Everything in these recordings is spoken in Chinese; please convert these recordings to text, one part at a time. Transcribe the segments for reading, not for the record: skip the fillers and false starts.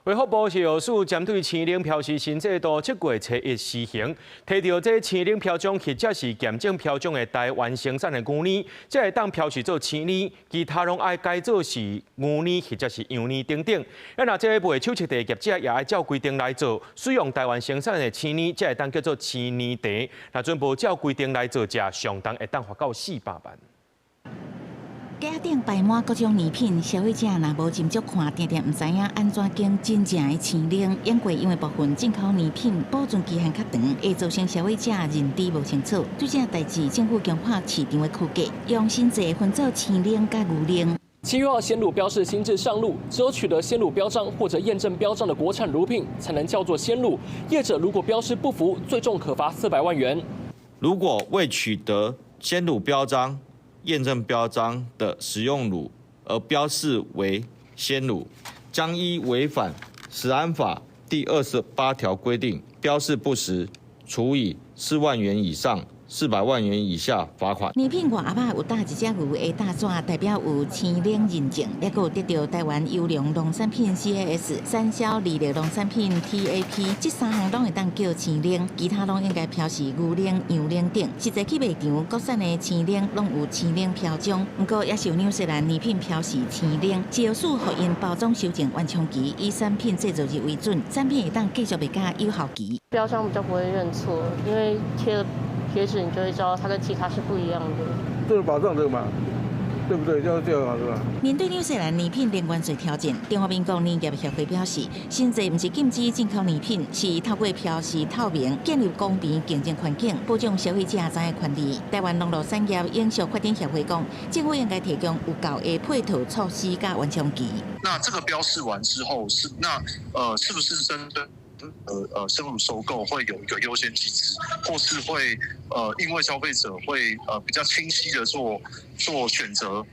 衛福部是屬針對青齡標示新制度7月初1施行，提到這青齡標章或者是驗證標章的台灣生產的牛奶，才會當標示做青奶，其他攏愛改做是牛奶或者是羊奶等等。若這個賣手冊的業者也愛照規定來做，使用台灣生產的青奶，才會當叫做青奶茶。若準無照規定來做，者上當會當罰到400萬。架頂擺滿各種年品，消費者若無斟酌看，定定唔知影安怎經真正的青奶。因過因為部分進口年品保存期限較長，會造成消費者認知無清楚。對這代志，政府強化市場的區隔，用新制分做青奶甲牛奶。7月2鮮乳標示新制上路，只有取得鮮乳標章或者驗證標章的國產乳品，才能叫做鮮乳。業者如果標示不符，最重可罰400萬元。如果未取得鮮乳標章、驗證標章的食用乳而標示為鮮乳，將依違反食安法第28條規定，標示不實，處以4萬元以上400萬元以下罰款。年品外阿有搭一隻牛的大紙，代表有青奶認證，也有得到台灣優良農產品 CAS、產銷履歷農產品 TAP， 這3項攏會當叫青奶，其他攏應該標示牛奶、羊奶等。實際去賣場，國產的青奶攏有青奶標章，不過也是有紐西蘭年品標示青奶，只要屬互因包裝修正完成期，以產品製造日為準，產品會當繼續賣甲有效期。標章比較不會認錯，因為貼了貼紙，你就會知道它跟其他是不一樣的。這個保障的嘛，對不對？這樣好是吧？面對紐西蘭年品連關稅挑戰，中華民國農業協會表示，新制不是禁止進口年品，是透過標示透明，建立公平競爭環境，保障消費者知影權利。台灣農業產業永續發展協會講，政府應該提供有夠的配套措施甲完成期。那這個標示完之後是是不是針對？生乳收購會有一個優先機制，或是會因為消費者會比較清晰的做選擇，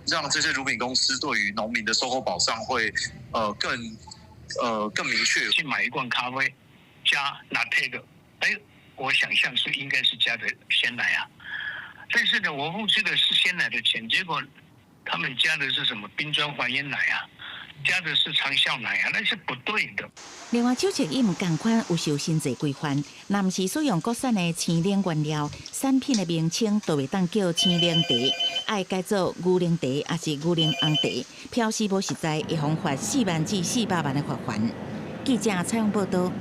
讓這些乳品公司對於農民的收購保障會更明確。去買一罐咖啡加拿鐵的，我想象是應該是加的鮮奶啊，但是呢，我付出的是鮮奶的錢，結果他們加的是什麼冰磚還原奶啊？加的是長效奶啊，那是不對的。另外，手冊伊唔同款有受新制規範，若唔是使用國產的青奶原料，產品的名稱都袂當叫青奶茶，愛改做牛奶茶，還是牛奶紅茶，標示無實在，會妨罰4萬至400萬的罰款。記者採訪報道。